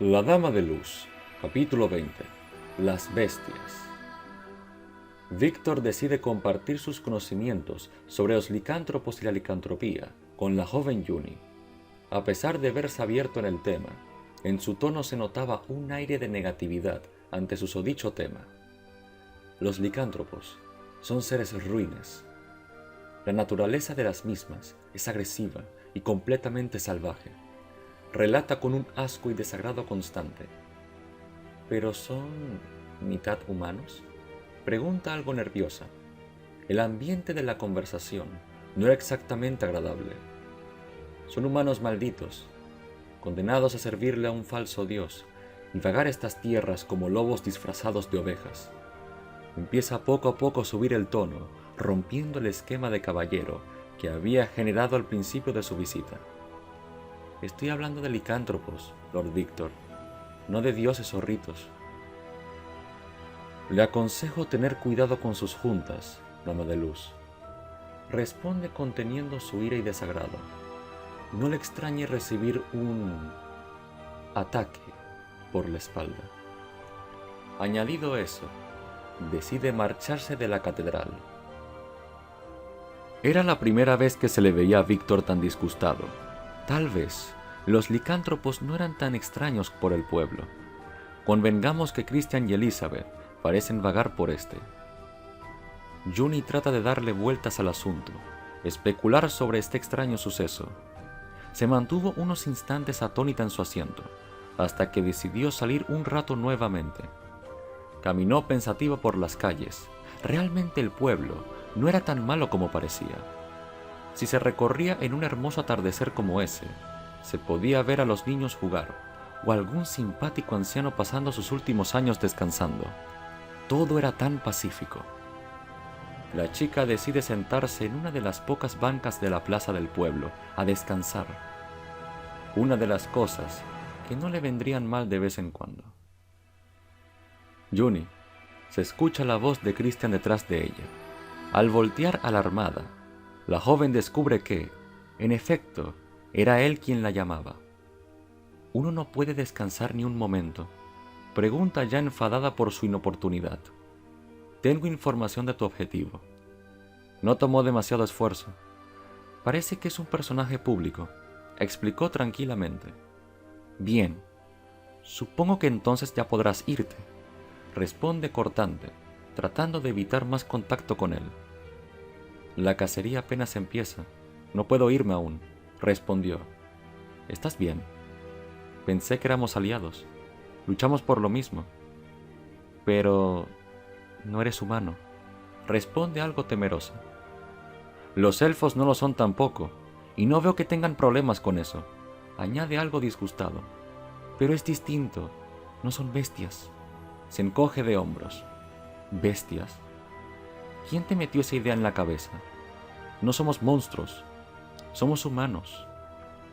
La Dama de Luz, capítulo 20. Las bestias. Víctor decide compartir sus conocimientos sobre los licántropos y la licantropía con la joven Juni. A pesar de verse abierto en el tema, en su tono se notaba un aire de negatividad ante susodicho tema. Los licántropos son seres ruines. La naturaleza de las mismas es agresiva y completamente salvaje. Relata con un asco y desagrado constante. ¿Pero son mitad humanos? Pregunta algo nerviosa. El ambiente de la conversación no era exactamente agradable. Son humanos malditos, condenados a servirle a un falso dios y vagar estas tierras como lobos disfrazados de ovejas. Empieza poco a poco a subir el tono, rompiendo el esquema de caballero que había generado al principio de su visita. Estoy hablando de licántropos, Lord Víctor, no de dioses o ritos. Le aconsejo tener cuidado con sus juntas, Dama de Luz. Responde conteniendo su ira y desagrado. No le extrañe recibir un ataque por la espalda. Añadido eso, decide marcharse de la catedral. Era la primera vez que se le veía a Víctor tan disgustado. Tal vez los licántropos no eran tan extraños por el pueblo. Convengamos que Christian y Elizabeth parecen vagar por este. Juni trata de darle vueltas al asunto, especular sobre este extraño suceso. Se mantuvo unos instantes atónita en su asiento, hasta que decidió salir un rato nuevamente. Caminó pensativa por las calles. Realmente el pueblo no era tan malo como parecía. Si se recorría en un hermoso atardecer como ese, se podía ver a los niños jugar, o algún simpático anciano pasando sus últimos años descansando. Todo era tan pacífico. La chica decide sentarse en una de las pocas bancas de la plaza del pueblo, a descansar. Una de las cosas que no le vendrían mal de vez en cuando. Juni, se escucha la voz de Christian detrás de ella. Al voltear alarmada, la joven descubre que, en efecto, era él quien la llamaba. ¿Uno no puede descansar ni un momento?, pregunta ya enfadada por su inoportunidad. Tengo información de tu objetivo. No tomó demasiado esfuerzo. Parece que es un personaje público, explicó tranquilamente. Bien, supongo que entonces ya podrás irte, responde cortante, tratando de evitar más contacto con él. La cacería apenas empieza. No puedo irme aún, respondió. ¿Estás bien? Pensé que éramos aliados. Luchamos por lo mismo. Pero no eres humano, responde algo temerosa. Los elfos no lo son tampoco, y no veo que tengan problemas con eso, añade algo disgustado. Pero es distinto, no son bestias. Se encoge de hombros. ¿Bestias? ¿Quién te metió esa idea en la cabeza? No somos monstruos, somos humanos.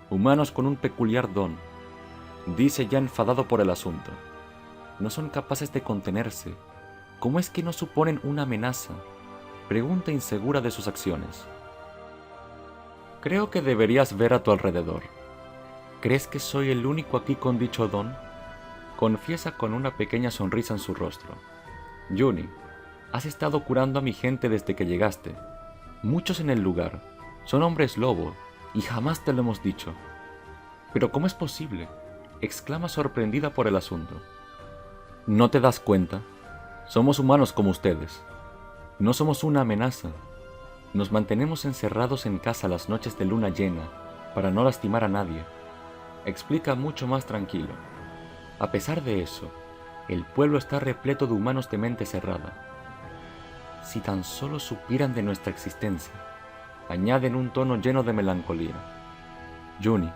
Humanos con un peculiar don, dice ya enfadado por el asunto. No son capaces de contenerse. ¿Cómo es que no suponen una amenaza?, pregunta insegura de sus acciones. Creo que deberías ver a tu alrededor. ¿Crees que soy el único aquí con dicho don?, confiesa con una pequeña sonrisa en su rostro. Juni, has estado curando a mi gente desde que llegaste. Muchos en el lugar son hombres lobo y jamás te lo hemos dicho. ¿Pero cómo es posible?, exclama sorprendida por el asunto. ¿No te das cuenta? Somos humanos como ustedes. No somos una amenaza. Nos mantenemos encerrados en casa las noches de luna llena para no lastimar a nadie, explica mucho más tranquilo. A pesar de eso, el pueblo está repleto de humanos de mente cerrada. Si tan solo supieran de nuestra existencia, añade en un tono lleno de melancolía. Juni,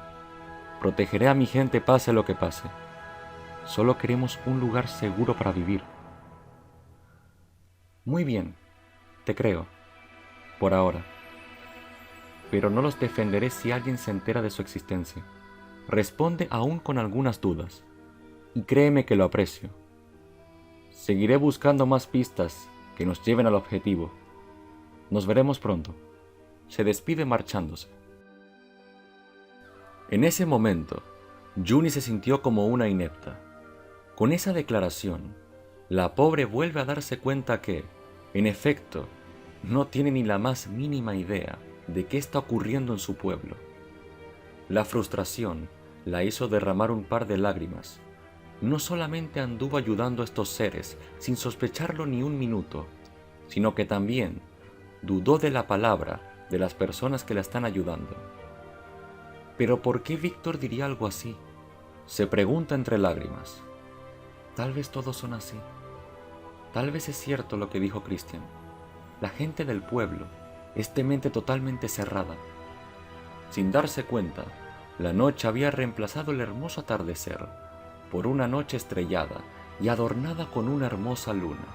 protegeré a mi gente pase lo que pase. Solo queremos un lugar seguro para vivir. Muy bien, te creo, por ahora. Pero no los defenderé si alguien se entera de su existencia. Responde aún con algunas dudas. Y créeme que lo aprecio. Seguiré buscando más pistas que nos lleven al objetivo. Nos veremos pronto. Se despide marchándose. En ese momento, Juni se sintió como una inepta. Con esa declaración, la pobre vuelve a darse cuenta que, en efecto, no tiene ni la más mínima idea de qué está ocurriendo en su pueblo. La frustración la hizo derramar un par de lágrimas. No solamente anduvo ayudando a estos seres sin sospecharlo ni un minuto, sino que también dudó de la palabra de las personas que la están ayudando. ¿Pero por qué Víctor diría algo así?, se pregunta entre lágrimas. Tal vez todos son así. Tal vez es cierto lo que dijo Christian. La gente del pueblo es de mente totalmente cerrada. Sin darse cuenta, la noche había reemplazado el hermoso atardecer por una noche estrellada y adornada con una hermosa luna.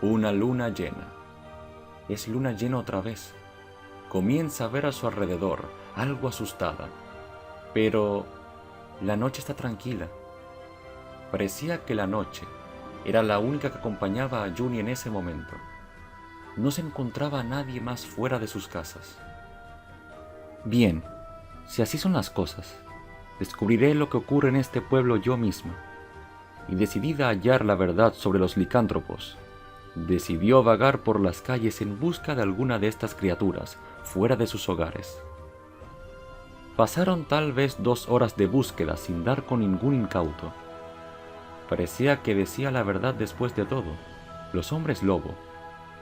Una luna llena. Es luna llena otra vez. Comienza a ver a su alrededor, algo asustada. Pero la noche está tranquila. Parecía que la noche era la única que acompañaba a Juni en ese momento. No se encontraba a nadie más fuera de sus casas. Bien, si así son las cosas, descubriré lo que ocurre en este pueblo yo misma. Y decidida a hallar la verdad sobre los licántropos, decidió vagar por las calles en busca de alguna de estas criaturas fuera de sus hogares. Pasaron tal vez 2 horas de búsqueda sin dar con ningún incauto. Parecía que decía la verdad después de todo. Los hombres lobo,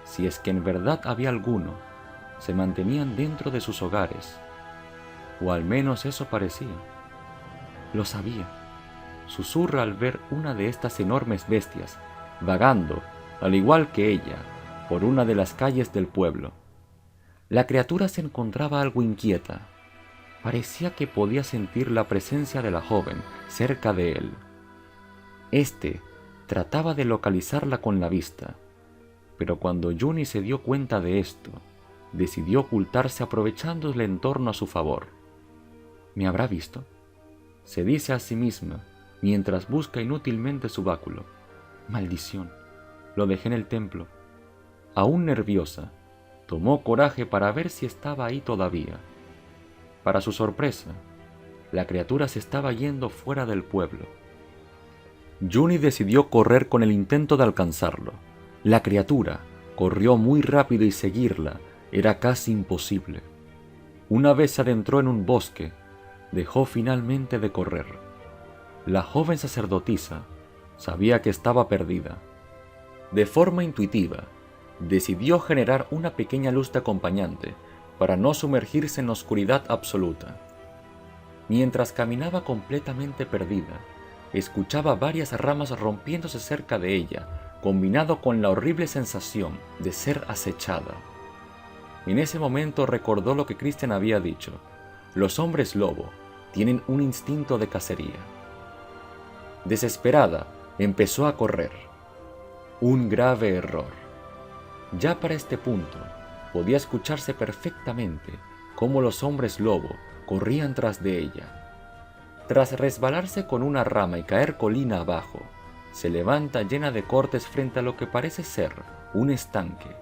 si es que en verdad había alguno, se mantenían dentro de sus hogares. O al menos eso parecía. Lo sabía. Susurra al ver una de estas enormes bestias, vagando, al igual que ella, por una de las calles del pueblo. La criatura se encontraba algo inquieta. Parecía que podía sentir la presencia de la joven cerca de él. Este trataba de localizarla con la vista, pero cuando Juni se dio cuenta de esto, decidió ocultarse aprovechando el entorno a su favor. ¿Me habrá visto?, se dice a sí misma mientras busca inútilmente su báculo. Maldición, lo dejé en el templo. Aún nerviosa, tomó coraje para ver si estaba ahí todavía. Para su sorpresa, la criatura se estaba yendo fuera del pueblo. Juni decidió correr con el intento de alcanzarlo. La criatura corrió muy rápido y seguirla era casi imposible. Una vez se adentró en un bosque, dejó finalmente de correr. La joven sacerdotisa sabía que estaba perdida. De forma intuitiva, decidió generar una pequeña luz de acompañante para no sumergirse en la oscuridad absoluta. Mientras caminaba completamente perdida, escuchaba varias ramas rompiéndose cerca de ella, combinado con la horrible sensación de ser acechada. En ese momento recordó lo que Christian había dicho: los hombres lobo tienen un instinto de cacería. Desesperada, empezó a correr. Un grave error. Ya para este punto, podía escucharse perfectamente cómo los hombres lobo corrían tras de ella. Tras resbalarse con una rama y caer colina abajo, se levanta llena de cortes frente a lo que parece ser un estanque.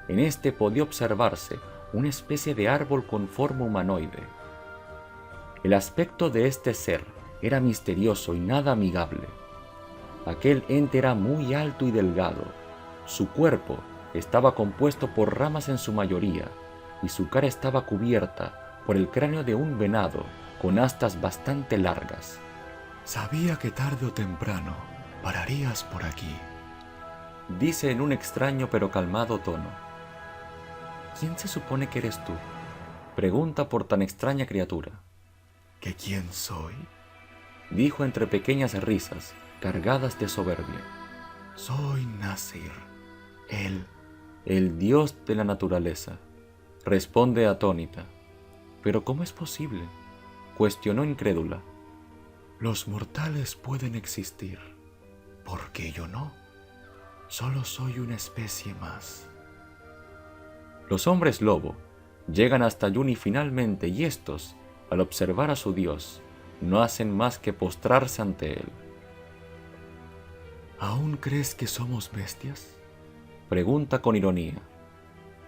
En este podía observarse una especie de árbol con forma humanoide. El aspecto de este ser era misterioso y nada amigable. Aquel ente era muy alto y delgado. Su cuerpo estaba compuesto por ramas en su mayoría, y su cara estaba cubierta por el cráneo de un venado con astas bastante largas. Sabía que tarde o temprano pararías por aquí, dice en un extraño pero calmado tono. ¿Quién se supone que eres tú?, pregunta por tan extraña criatura. ¿Que quién soy? Dijo entre pequeñas risas, cargadas de soberbia. Soy Nasir, el dios de la naturaleza, responde atónita. ¿Pero cómo es posible?, cuestionó incrédula. Los mortales pueden existir, ¿por qué yo no? Solo soy una especie más. Los hombres lobo llegan hasta Juni finalmente, y estos, al observar a su dios, no hacen más que postrarse ante él. ¿Aún crees que somos bestias?, pregunta con ironía.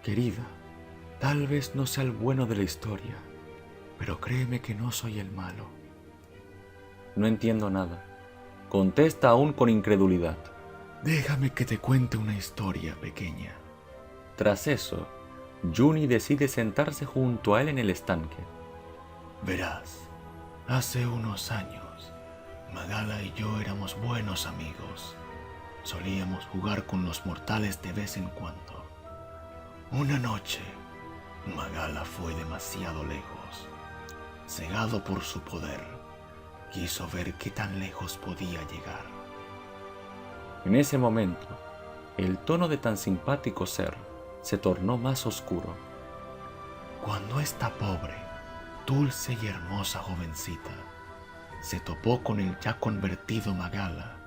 Querida, tal vez no sea el bueno de la historia, pero créeme que no soy el malo. No entiendo nada. Contesta aún con incredulidad. Déjame que te cuente una historia pequeña. Tras eso, Juni decide sentarse junto a él en el estanque. Verás, hace unos años, Magala y yo éramos buenos amigos. Solíamos jugar con los mortales de vez en cuando. Una noche, Magala fue demasiado lejos. Cegado por su poder, quiso ver qué tan lejos podía llegar. En ese momento, el tono de tan simpático ser se tornó más oscuro. Cuando esta pobre, dulce y hermosa jovencita se topó con el ya convertido Magala.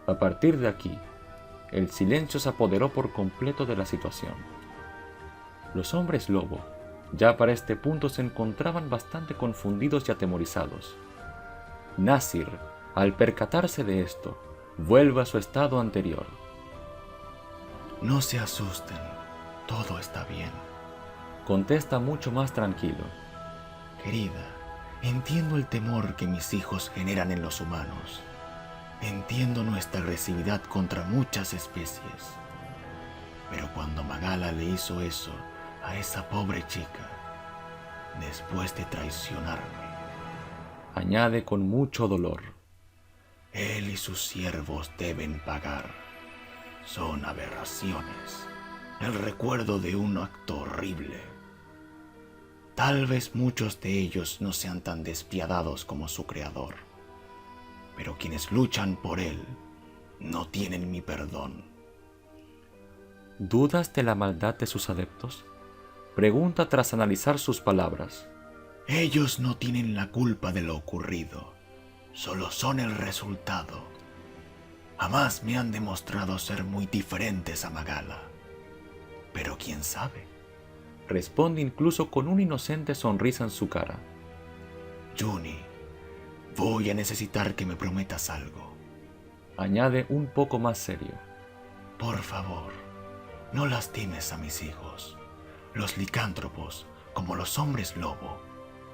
A partir de aquí, el silencio se apoderó por completo de la situación. Los hombres lobo, ya para este punto, se encontraban bastante confundidos y atemorizados. Nasir, al percatarse de esto, vuelve a su estado anterior. No se asusten, todo está bien. Contesta mucho más tranquilo. Querida, entiendo el temor que mis hijos generan en los humanos. Entiendo nuestra agresividad contra muchas especies. Pero cuando Magala le hizo eso a esa pobre chica, después de traicionarme, Añade con mucho dolor. él y sus siervos deben pagar. Son aberraciones, el recuerdo de un acto horrible. Tal vez muchos de ellos no sean tan despiadados como su creador, pero quienes luchan por él no tienen mi perdón. ¿Dudas de la maldad de sus adeptos? Pregunta tras analizar sus palabras. Ellos no tienen la culpa de lo ocurrido, solo son el resultado. Jamás me han demostrado ser muy diferentes a Magala, pero quién sabe. Responde incluso con una inocente sonrisa en su cara. Juni, voy a necesitar que me prometas algo. Añade un poco más serio. Por favor, no lastimes a mis hijos. Los licántropos, como los hombres lobo,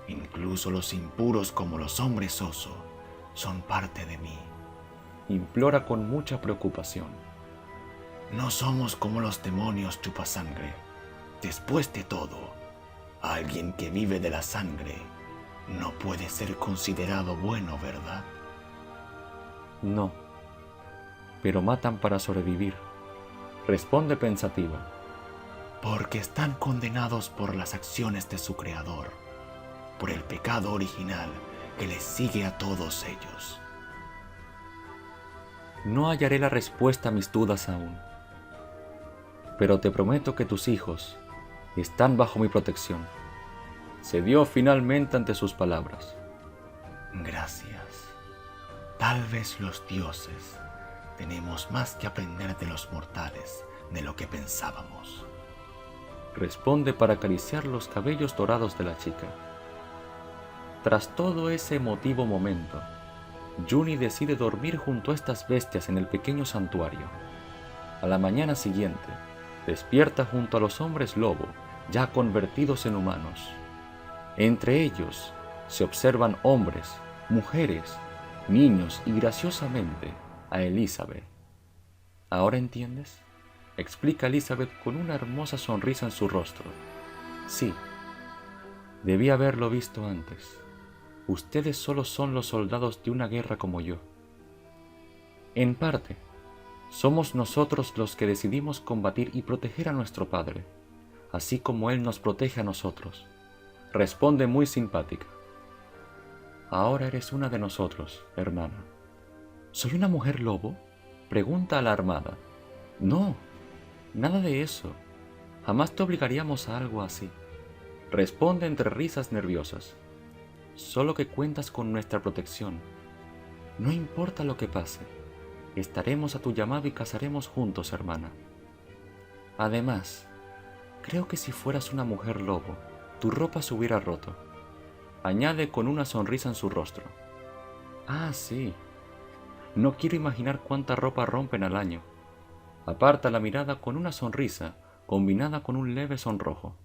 incluso los impuros como los hombres oso, son parte de mí. Implora con mucha preocupación. No somos como los demonios chupasangre. Después de todo, alguien que vive de la sangre no puede ser considerado bueno, ¿verdad? No, pero matan para sobrevivir. Responde pensativa. Porque están condenados por las acciones de su creador, por el pecado original que les sigue a todos ellos. No hallaré la respuesta a mis dudas aún, pero te prometo que tus hijos están bajo mi protección. Cedió finalmente ante sus palabras. Gracias. Tal vez los dioses tenemos más que aprender de los mortales de lo que pensábamos. Responde para acariciar los cabellos dorados de la chica. Tras todo ese emotivo momento, Juni decide dormir junto a estas bestias en el pequeño santuario. A la mañana siguiente, despierta junto a los hombres lobo, ya convertidos en humanos. Entre ellos se observan hombres, mujeres, niños y graciosamente a Elizabeth. ¿Ahora entiendes?, explica Elizabeth con una hermosa sonrisa en su rostro. Sí, debí haberlo visto antes. Ustedes solo son los soldados de una guerra como yo. En parte, somos nosotros los que decidimos combatir y proteger a nuestro padre, así como él nos protege a nosotros. Responde muy simpática. Ahora eres una de nosotros, hermana. ¿Soy una mujer lobo?, pregunta alarmada. No, nada de eso. Jamás te obligaríamos a algo así. Responde entre risas nerviosas. Solo que cuentas con nuestra protección. No importa lo que pase, estaremos a tu llamado y cazaremos juntos, hermana. Además, creo que si fueras una mujer lobo, tu ropa se hubiera roto. Añade con una sonrisa en su rostro. Ah, sí. No quiero imaginar cuánta ropa rompen al año. Aparta la mirada con una sonrisa combinada con un leve sonrojo.